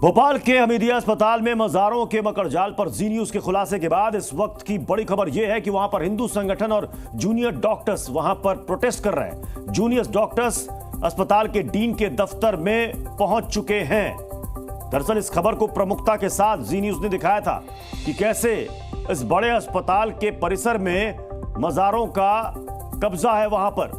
भोपाल के हमीदिया अस्पताल में मजारों के मकड़जाल पर जी न्यूज के खुलासे के बाद इस वक्त की बड़ी खबर यह है कि वहां पर हिंदू संगठन और जूनियर डॉक्टर्स वहां पर प्रोटेस्ट कर रहे हैं। जूनियर डॉक्टर्स अस्पताल के डीन के दफ्तर में पहुंच चुके हैं। दरअसल इस खबर को प्रमुखता के साथ जी न्यूज ने दिखाया था कि कैसे इस बड़े अस्पताल के परिसर में मजारों का कब्जा है वहां पर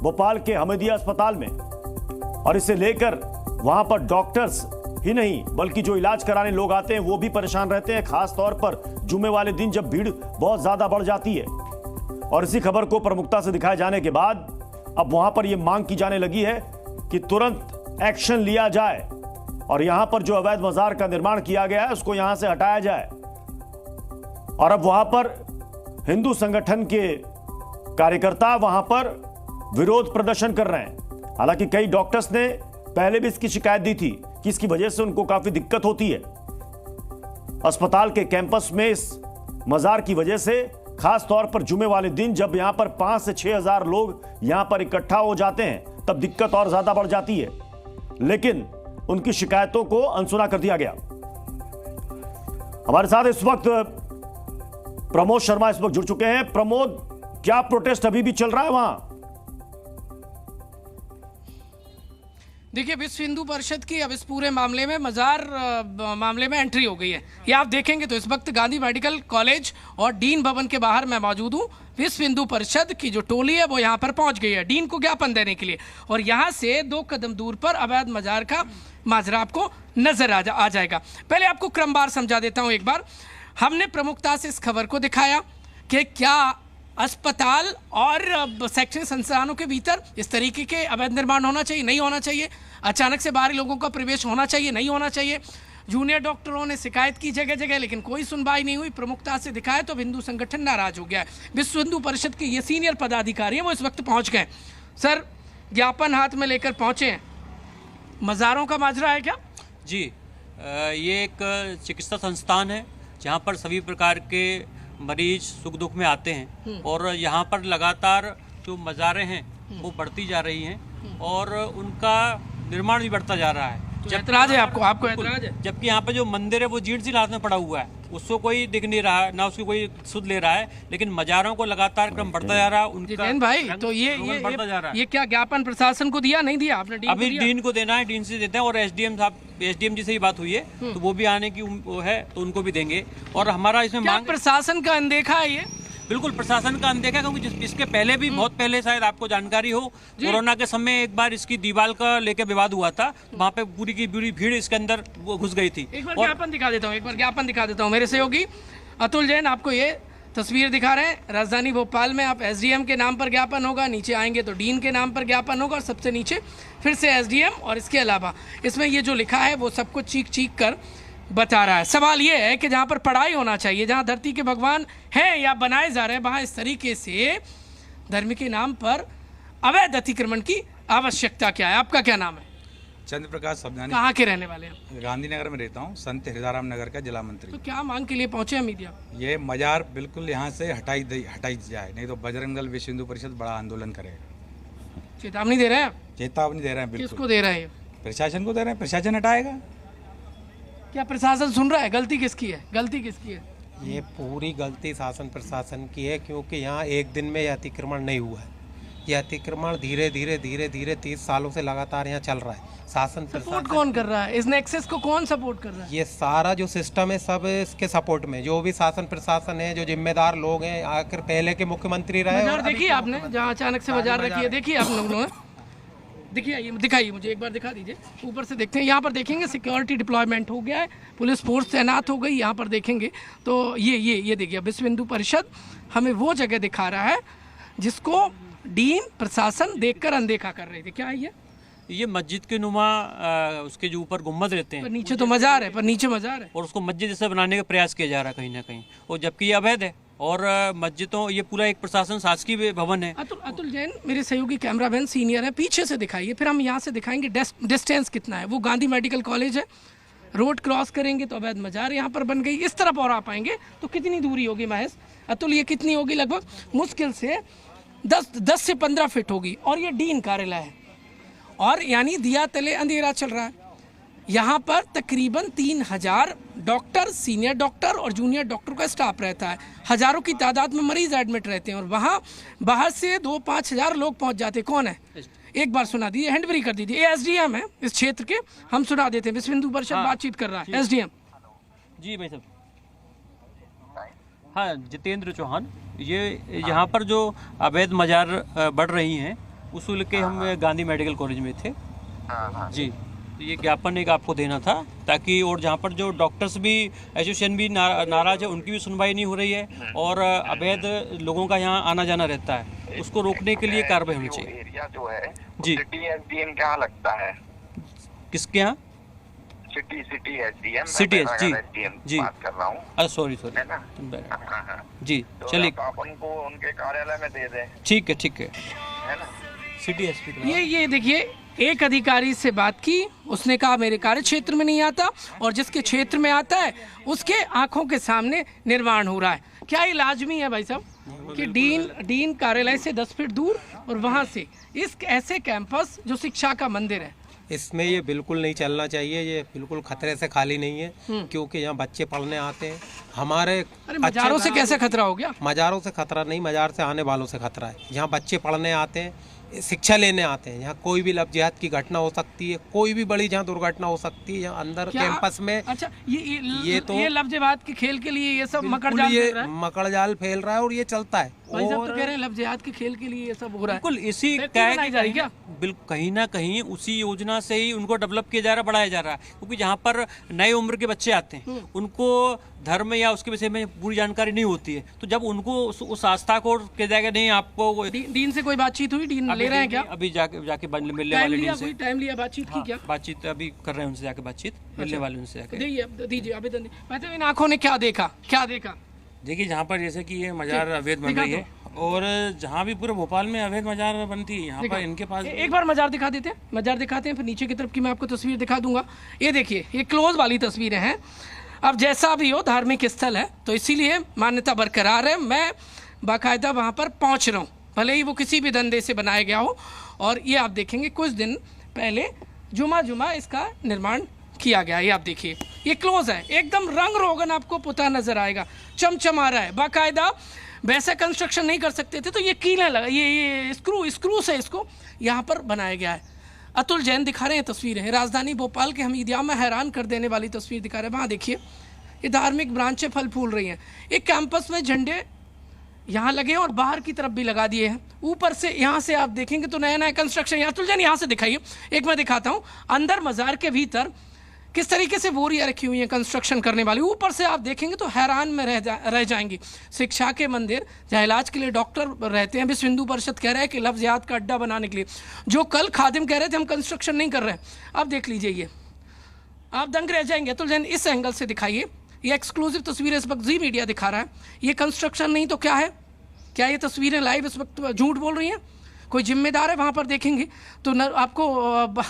भोपाल के हमीदिया अस्पताल में, और इसे लेकर वहां पर डॉक्टर्स ही नहीं बल्कि जो इलाज कराने लोग आते हैं वो भी परेशान रहते हैं, खास तौर पर जुमे वाले दिन जब भीड़ बहुत ज्यादा बढ़ जाती है। और इसी खबर को प्रमुखता से दिखाए जाने के बाद अब वहां पर यह मांग की जाने लगी है कि तुरंत एक्शन लिया जाए और यहां पर जो अवैध मजार का निर्माण किया गया है उसको यहां से हटाया जाए। और अब वहां पर हिंदू संगठन के कार्यकर्ता वहां पर विरोध प्रदर्शन कर रहे हैं। हालांकि कई डॉक्टर्स ने पहले भी इसकी शिकायत दी थी कि इसकी वजह से उनको काफी दिक्कत होती है। अस्पताल के कैंपस में इस मजार की वजह से खास तौर पर जुमे वाले दिन जब यहां पर 5 से 6 हजार लोग यहां पर इकट्ठा हो जाते हैं तब दिक्कत और ज्यादा बढ़ जाती है, लेकिन उनकी शिकायतों को अनसुना कर दिया गया। हमारे साथ इस वक्त प्रमोद शर्मा इस वक्त जुड़ चुके हैं। प्रमोद, क्या प्रोटेस्ट अभी भी चल रहा है वहां? देखिए, विश्व हिंदू परिषद की अब इस पूरे मामले में मजार मामले में एंट्री हो गई है। ये आप देखेंगे तो इस वक्त गांधी मेडिकल कॉलेज और डीन भवन के बाहर मैं मौजूद हूँ। विश्व हिंदू परिषद की जो टोली है वो यहाँ पर पहुँच गई है डीन को ज्ञापन देने के लिए, और यहाँ से 2 कदम दूर पर अवैध मजार का माजरा आपको नजर आ जाएगा। पहले आपको क्रमवार समझा देता हूँ एक बार। हमने प्रमुखता से इस खबर को दिखाया कि क्या अस्पताल और शैक्षणिक संस्थानों के भीतर इस तरीके के अवैध निर्माण होना चाहिए, नहीं होना चाहिए, अचानक से बाहरी लोगों का प्रवेश होना चाहिए, नहीं होना चाहिए। जूनियर डॉक्टरों ने शिकायत की जगह जगह, लेकिन कोई सुनवाई नहीं हुई। प्रमुखता से दिखाया तो हिंदू संगठन नाराज हो गया है। विश्व हिंदू परिषद के ये सीनियर पदाधिकारी हैं वो इस वक्त पहुंच गए। सर, ज्ञापन हाथ में लेकर पहुंचे हैं, मजारों का माजरा है क्या? जी, ये एक चिकित्सा संस्थान है जहाँ पर सभी प्रकार के मरीज सुख दुख में आते हैं, और यहाँ पर लगातार जो मज़ारें हैं वो बढ़ती जा रही हैं और उनका निर्माण भी बढ़ता जा रहा है। तो ऐतराज है आपको ऐतराज है? जबकि यहाँ पे जो मंदिर है वो जीर्ण सी हालत में पड़ा हुआ है, उसको कोई दिख नहीं रहा है, ना उसकी कोई सुध ले रहा है, लेकिन मजारों को लगातार क्रम बढ़ता जा रहा है। उनका भाई तो बढ़ता जा रहा है। ये क्या ज्ञापन प्रशासन को दिया, नहीं दिया आपने? अभी डीन को देना है, डीन से देते हैं, और एसडीएम जी से ही बात हुई है तो वो भी आने की वो है तो उनको भी देंगे। और हमारा इसमें मांग, प्रशासन का अनदेखा है ये? बिल्कुल प्रशासन का अनदेखा, क्योंकि इसके पहले भी बहुत पहले शायद आपको जानकारी हो, कोरोना के समय एक बार इसकी दीवार का लेकर विवाद हुआ था, वहाँ पे पूरी की पूरी भीड़ इसके अंदर वो घुस गई थी। एक बार ज्ञापन दिखा देता हूँ, मेरे सहयोगी अतुल जैन आपको ये तस्वीर दिखा रहे हैं। राजधानी भोपाल में आप एसडीएम के नाम पर ज्ञापन होगा, नीचे आएंगे तो डीन के नाम पर ज्ञापन होगा, और सबसे नीचे फिर से एसडीएम, और इसके अलावा इसमें ये जो लिखा है वो सब कुछ चीख कर बता रहा है। सवाल ये है कि जहाँ पर पढ़ाई होना चाहिए, जहाँ धरती के भगवान हैं या बनाए जा रहे हैं, वहाँ इस तरीके से धर्म के नाम पर अवैध अतिक्रमण की आवश्यकता क्या है? आपका क्या नाम है? चंद्र प्रकाश सबनानी। कहाँ के रहने वाले हैं? गांधीनगर में रहता हूँ, संत हृदयराम नगर का जिला मंत्री। तो क्या मांग के लिए पहुंचे हैं मीडिया? ये मजार बिल्कुल यहाँ से हटाई जाए, नहीं तो बजरंग दल विश्व हिंदू परिषद बड़ा आंदोलन करेगा। चेतावनी दे रहे हैं? चेतावनी दे रहे हैं। बिल्कुल। किसको दे रहे हैं? प्रशासन को दे रहे हैं, प्रशासन हटाएगा। क्या प्रशासन सुन रहा है? गलती किसकी है? ये पूरी गलती शासन प्रशासन की है, क्योंकि यहाँ एक दिन में यह अतिक्रमण नहीं हुआ है। यह अतिक्रमण धीरे धीरे 30 सालों से लगातार यहाँ चल रहा है। शासन सपोर्ट कौन कर रहा है? इस नेक्सस को कौन सपोर्ट कर रहा है? ये सारा जो सिस्टम है सब इसके सपोर्ट में, जो भी शासन प्रशासन है, जो जिम्मेदार लोग हैं, आखिर पहले के मुख्यमंत्री रहे। देखिए आपने जहाँ अचानक से बाजार रखी है, देखिए आप लोगों ने, देखिए दिखाइए मुझे एक बार, दिखा दीजिए। ऊपर से देखते हैं, यहाँ पर देखेंगे सिक्योरिटी डिप्लॉयमेंट हो गया है, पुलिस फोर्स तैनात हो गई। यहाँ पर देखेंगे तो ये देखिए विश्व हिंदू परिषद हमें वो जगह दिखा रहा है जिसको डीन प्रशासन देखकर अनदेखा कर रही थी। क्या है ये मस्जिद के नुमा उसके जो ऊपर गुम्बद रहते हैं, पर नीचे तो मजार है, और उसको मस्जिद जैसे बनाने का प्रयास किया जा रहा है कहीं ना कहीं, और जबकि ये अवैध है। और मस्जिदों, ये पूरा एक प्रशासन शासकीय भवन है। अतुल जैन मेरे सहयोगी कैमरामैन सीनियर है, पीछे से दिखाइए, फिर हम यहाँ से दिखाएंगे डिस्टेंस कितना है। वो गांधी मेडिकल कॉलेज है, रोड क्रॉस करेंगे तो अवैध मजार यहाँ पर बन गई। इस तरफ और आ पाएंगे तो कितनी दूरी होगी महेश? अतुल, ये कितनी होगी? लगभग मुश्किल से 10 से 15 फीट होगी, और ये डीन कार्यालय है, और यानी दिया तले अंधेरा चल रहा है। यहाँ पर तकरीबन 3000 डॉक्टर, सीनियर डॉक्टर और जूनियर डॉक्टर का स्टाफ रहता है। हजारों की तादाद में मरीज एडमिट रहते हैं और वहाँ बाहर से 2-5 हज़ार लोग पहुँच जाते। कौन है, एक बार सुना दीजिए, हैंड फ्री कर दीजिए। ये एसडीएम है इस क्षेत्र के, हम सुना देते हैं। विश्व हिंदू परिषद बातचीत कर रहा है। एसडीएम जी भाई साहब। हाँ, जितेंद्र चौहान। ये यहाँ पर जो अवैध मजार बढ़ रही हैं उस लेके हम गांधी मेडिकल कॉलेज में थे जी। तो ये ज्ञापन एक आपको देना था ताकि, और जहाँ पर जो डॉक्टर्स भी एसोसिएशन भी नाराज है, उनकी भी सुनवाई नहीं हो रही है और अवैध लोगों का यहाँ आना जाना रहता है, उसको रोकने के लिए कार्रवाई होनी चाहिए। एरिया जो है जी। सिटी एसडीएम क्या लगता है? किसके यहाँ? City SDM. सिटी जी जी, बात कर रहा हूँ। अरे सॉरी है ना? जी तो चलिए, आप उनको उनके कार्यालय में दे दें, ठीक है है ना? City SP. ये देखिए, एक अधिकारी से बात की, उसने कहा मेरे कार्य क्षेत्र में नहीं आता और जिसके क्षेत्र में आता है उसके आंखों के सामने निर्माण हो रहा है। क्या ये लाजमी है भाई साहब कि डीन कार्यालय से 10 फीट दूर और वहाँ से इस ऐसे कैंपस जो शिक्षा का मंदिर है, इसमें ये बिल्कुल नहीं चलना चाहिए। ये बिल्कुल खतरे से खाली नहीं है क्योंकि यहाँ बच्चे पढ़ने आते हैं। हमारे अरे मजारों से कैसे खतरा हो गया? मजारों से खतरा नहीं, मजार से आने वालों से खतरा है। यहाँ बच्चे पढ़ने आते हैं, शिक्षा लेने आते हैं। यहाँ कोई भी लफ्जियात की घटना हो सकती है, कोई भी बड़ी जहाँ दुर्घटना हो सकती है। यहाँ अंदर कैंपस में अच्छा ये लफ्ज़ के खेल के लिए ये सब मकड़ जाल फैल रहा है और ये चलता है। भाई साहब तो कह रहे हैं लफ्ज़ के खेल के लिए ये सब हो रहा है। बिल्कुल इसी क्या बिल्कुल कहीं ना कहीं उसी योजना से ही उनको डेवलप किया जा रहा है, बढ़ाया जा रहा है। क्योंकि जहाँ पर नए उम्र के बच्चे आते हैं उनको धर्म या उसके विषय में पूरी जानकारी नहीं होती है, तो जब उनको उस आस्था को कह जाएगा नहीं आपको। डीन से कोई बातचीत हुई? डीन ले रहे हैं क्या? अभी जाके मिलने वाले डीन से टाइम लिया, बातचीत की क्या? बातचीत अभी कर रहे हैं उनसे जाके, बातचीत मिलने वाले उनसे जाके। दीजिए आवेदन। इन आंखों ने क्या देखा? देखिए, जहाँ पर जैसे कि ये मजार अवैध बन रही है और जहाँ भी पूरे भोपाल में अवैध मजार बनती है, यहाँ पर इनके पास एक बार मजार दिखा देते हैं, मजार दिखाते हैं, फिर नीचे की तरफ की मैं आपको तस्वीर दिखा दूंगा। ये देखिए, ये क्लोज वाली तस्वीरें हैं। अब जैसा भी हो, धार्मिक स्थल है तो इसीलिए मान्यता बरकरार है। मैं बाकायदा वहाँ पर पहुँच रहा हूँ, भले ही वो किसी भी धंधे से बनाया गया हो। और ये आप देखेंगे कुछ दिन पहले जुमा इसका निर्माण किया गया। ये आप देखिए, ये क्लोज है, एकदम रंग रोगन आपको पुता नजर आएगा, चमचमा रहा है। बाकायदा वैसा कंस्ट्रक्शन नहीं कर सकते थे तो ये कीलें लगा, ये स्क्रू से इसको यहाँ पर बनाया गया है। अतुल जैन दिखा रहे हैं तस्वीरें, राजधानी भोपाल के हमीदिया में हैरान कर देने वाली तस्वीर दिखा रहे हैं। वहाँ देखिए, ये धार्मिक ब्रांचें फल फूल रही हैं। एक कैंपस में झंडे यहाँ लगे हैं और बाहर की तरफ भी लगा दिए हैं। ऊपर से यहाँ से आप देखेंगे तो नया कंस्ट्रक्शन। अतुल जैन यहाँ से दिखाइए, एक मैं दिखाता हूँ अंदर मज़ार के भीतर किस तरीके से बोरियां रखी हुई हैं कंस्ट्रक्शन करने वाली। ऊपर से आप देखेंगे तो हैरान में रह जाएंगी। शिक्षा के मंदिर जहाँ इलाज के लिए डॉक्टर रहते हैं, विश्व हिंदू परिषद कह रहा है कि लफ्ज़ियात का अड्डा बनाने के लिए, जो कल खादिम कह रहे थे हम कंस्ट्रक्शन नहीं कर रहे हैं। अब देख लीजिए, ये आप दंग रह जाएंगे। अतुल जैन इस एंगल से दिखाइए, ये एक्सक्लूसिव तस्वीरें इस वक्त जी मीडिया दिखा रहा है। ये कंस्ट्रक्शन नहीं तो क्या है? क्या ये तस्वीरें लाइव इस वक्त झूठ बोल रही हैं? कोई जिम्मेदार है वहाँ पर देखेंगे तो आपको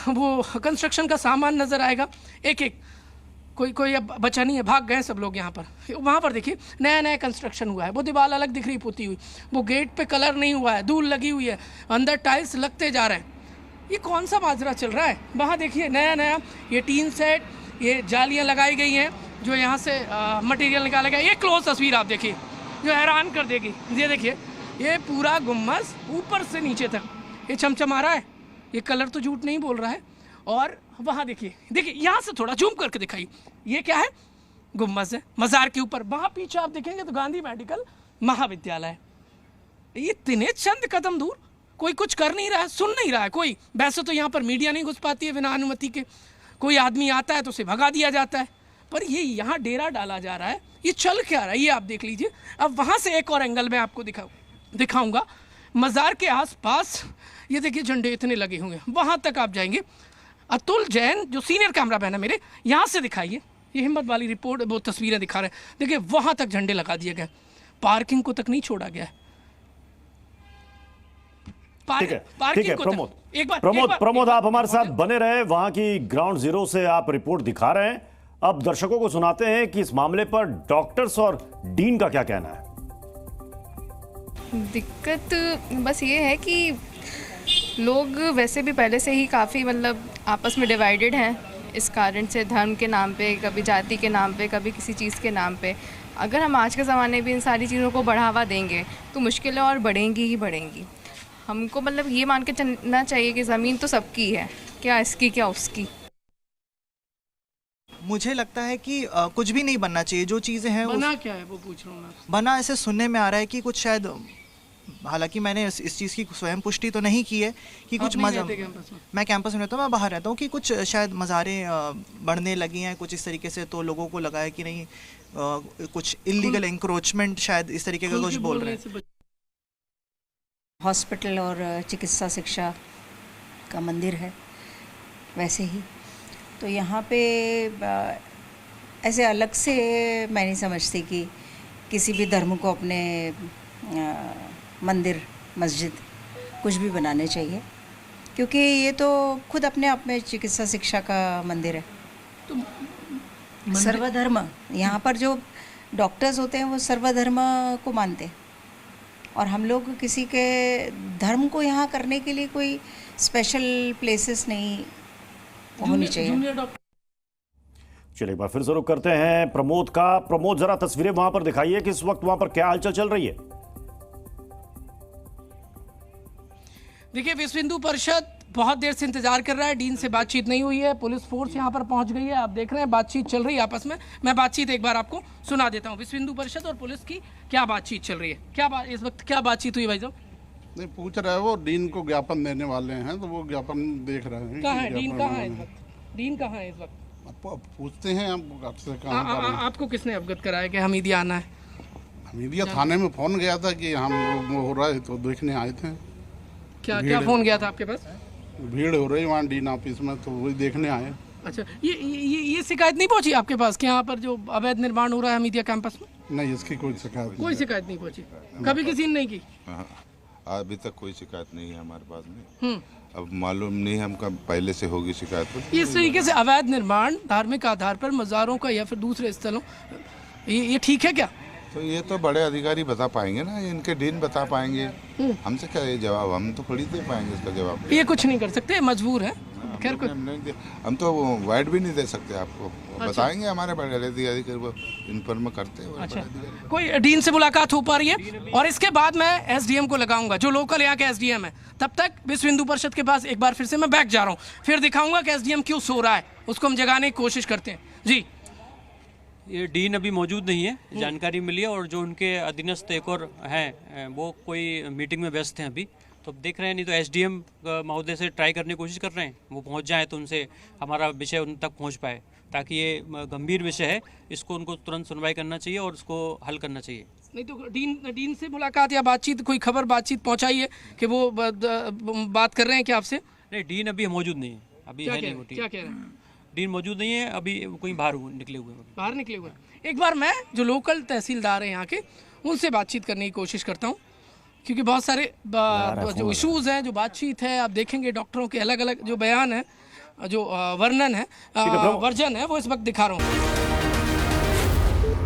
वो कंस्ट्रक्शन का सामान नज़र आएगा एक एक। कोई अब बचा नहीं है, भाग गए सब लोग यहाँ पर। वहाँ पर देखिए नया कंस्ट्रक्शन हुआ है, वो दीवार अलग दिख रही पुती हुई, वो गेट पे कलर नहीं हुआ है, धूल लगी हुई है, अंदर टाइल्स लगते जा रहे हैं। ये कौन सा माजरा चल रहा है? वहाँ देखिए नया ये टीन सेट, ये जालियाँ लगाई गई हैं जो यहाँ से मटेरियल निकाला गया। ये क्लोज तस्वीर आप देखिए जो हैरान कर देगी। ये देखिए, ये पूरा गुम्बद ऊपर से नीचे तक ये चमचमा रहा है, ये कलर तो झूठ नहीं बोल रहा है। और वहाँ देखिए यहाँ से थोड़ा जूम करके दिखाइए, ये क्या है? गुम्बद है मज़ार के ऊपर। वहाँ पीछे आप देखेंगे तो गांधी मेडिकल महाविद्यालय, ये इतने चंद कदम दूर। कोई कुछ कर नहीं रहा है, सुन नहीं रहा है कोई। वैसे तो यहाँ पर मीडिया नहीं घुस पाती है बिना अनुमति के, कोई आदमी आता है तो उसे भगा दिया जाता है, पर ये यहाँ डेरा डाला जा रहा है। ये चल क्या रहा है ये आप देख लीजिए। अब वहाँ से एक और एंगल में आपको दिखाऊंगा मज़ार के आसपास। ये देखिए झंडे इतने लगे होंगे, वहाँ तक आप जाएंगे। अतुल जैन जो सीनियर कैमरा मैन है मेरे, यहाँ से दिखाइए, ये हिम्मत वाली रिपोर्ट वो तस्वीरें दिखा रहे हैं। देखिए वहाँ तक झंडे लगा दिए गए, पार्किंग को तक नहीं छोड़ा गया है। ठीक है प्रमोद आप हमारे साथ बने रहे, वहां की ग्राउंड जीरो से आप रिपोर्ट दिखा रहे हैं। अब दर्शकों को सुनाते हैं कि इस मामले पर डॉक्टर्स और डीन का क्या कहना है। दिक्कत बस ये है कि लोग वैसे भी पहले से ही काफ़ी मतलब आपस में डिवाइडेड हैं। इस कारण से धर्म के नाम पे, कभी जाति के नाम पे, कभी किसी चीज़ के नाम पे। अगर हम आज के ज़माने में इन सारी चीज़ों को बढ़ावा देंगे तो मुश्किलें और बढ़ेंगी ही बढ़ेंगी। हमको मतलब ये मान के चलना चाहिए कि ज़मीन तो सबकी है, क्या इसकी क्या उसकी। मुझे लगता है कि कुछ भी नहीं बनना चाहिए, जो चीज़ें हैं बना क्या है वो पूछ रहा हूँ मैं। बना ऐसे सुनने में आ रहा है कि कुछ शायद, हालांकि मैंने इस चीज़ की स्वयं पुष्टि तो नहीं की है कि कुछ मैं कैंपस में रहता हूँ, मैं बाहर रहता हूँ, कि कुछ शायद मज़ारें बढ़ने लगी हैं कुछ इस तरीके से, तो लोगों को लगा है कि नहीं कुछ इलीगल इंक्रोचमेंट शायद इस तरीके का कुछ बोल रहे हैं। हॉस्पिटल और चिकित्सा शिक्षा का मंदिर है वैसे ही, तो यहाँ पे ऐसे अलग से मैं नहीं समझती कि किसी भी धर्म को अपने मंदिर मस्जिद कुछ भी बनाने चाहिए, क्योंकि ये तो खुद अपने आप में चिकित्सा शिक्षा का मंदिर है। तो सर्वधर्म, यहाँ पर जो डॉक्टर्स होते हैं वो सर्वधर्म को मानते हैं, और हम लोग किसी के धर्म को यहाँ करने के लिए कोई स्पेशल प्लेसेस नहीं होनी चाहिए। चलिए एक बार फिर जरूर करते हैं प्रमोद का। प्रमोद, जरा तस्वीरें वहां पर दिखाइए कि इस वक्त वहां पर क्या हलचल चल रही है। देखिए, विश्व हिंदू परिषद बहुत देर से इंतजार कर रहा है, डीन से बातचीत नहीं हुई है, पुलिस फोर्स यहाँ पर पहुंच गई है, आप देख रहे हैं बातचीत चल रही है आपस में। मैं बातचीत एक बार आपको सुना देता हूँ। विश्व हिंदू परिषद और पुलिस की क्या बातचीत चल रही है, इस वक्त क्या बातचीत हुई भाई साहब? नहीं, पूछ रहे हैं वो डीन को ज्ञापन देने वाले हैं, तो वो ज्ञापन देख रहे हैं। कहाँ है डीन, कहाँ है इस वक्त? डीन कहाँ है इस वक्त? पूछते हैं आपसे। आपको किसने अवगत कराया कि हमीदिया आना है? हमीदिया थाने में फोन गया था कि हम हो रहा है, तो देखने आए थे। क्या फोन गया था आपके पास? भीड़ हो रही वहाँ डीन ऑफिस में, तो वही देखने आए। अच्छा, ये शिकायत नहीं पहुंची आपके पास कि यहाँ पर जो अवैध निर्माण हो रहा है हमीदिया कैंपस में? नहीं, इसकी कोई शिकायत नहीं पहुंची। कभी किसी ने नहीं की? अभी तक कोई शिकायत नहीं है हमारे पास में। अब मालूम नहीं, हम कब पहले से होगी शिकायत। इस तरीके से अवैध निर्माण धार्मिक आधार पर मज़ारों का या फिर दूसरे स्थलों, ये ठीक है क्या? तो ये तो बड़े अधिकारी बता पाएंगे ना, इनके डीन बता पाएंगे। हमसे क्या ये जवाब, हम तो थोड़ी दे पाएंगे इसका जवाब। ये कुछ नहीं कर सकते, मजबूर है। खैर, हम तो वाइड भी नहीं दे सकते आपको। अच्छा। बताएंगे हमारे बड़े अधिकारी वो इन्फॉर्म करते हैं। अच्छा, कोई डीन से मुलाकात हो पा रही है? और इसके बाद मैं एसडीएम को लगाऊंगा, जो लोकल यहाँ के एसडीएम है। तब तक विश्व हिंदू परिषद के पास एक बार फिर से मैं बैक जा रहा हूँ, फिर दिखाऊंगा कि एसडीएम क्यों सो रहा है, उसको हम जगाने की कोशिश करते हैं। जी, ये डीन अभी मौजूद नहीं है, जानकारी मिली है, और जो उनके अधीनस्थ एक और हैं वो कोई मीटिंग में व्यस्त हैं अभी, तो देख रहे हैं। नहीं तो एसडीएम महोदय से ट्राई करने की कोशिश कर रहे हैं, वो पहुंच जाए तो उनसे हमारा विषय उन तक पहुंच पाए, ताकि ये गंभीर विषय है, इसको उनको तुरंत सुनवाई करना चाहिए और इसको हल करना चाहिए। नहीं तो डीन से मुलाकात या बातचीत, कोई खबर बातचीत पहुंचाई है कि वो बात कर रहे हैं क्या आपसे? नहीं, डीन अभी मौजूद नहीं है, अभी है नहीं। क्या कह रहे हैं? डीन मौजूद नहीं है, अभी कहीं बाहर निकले हुए। एक बार मैं जो लोकल तहसीलदार हैं यहाँ के, उनसे बातचीत करने की कोशिश करता हूँ, क्योंकि बहुत सारे जो इश्यूज हैं, जो बातचीत है, आप देखेंगे डॉक्टरों के अलग अलग जो बयान है, जो वर्णन है, वर्जन है, वो इस वक्त दिखा रहा हूँ।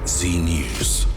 जी न्यूज़।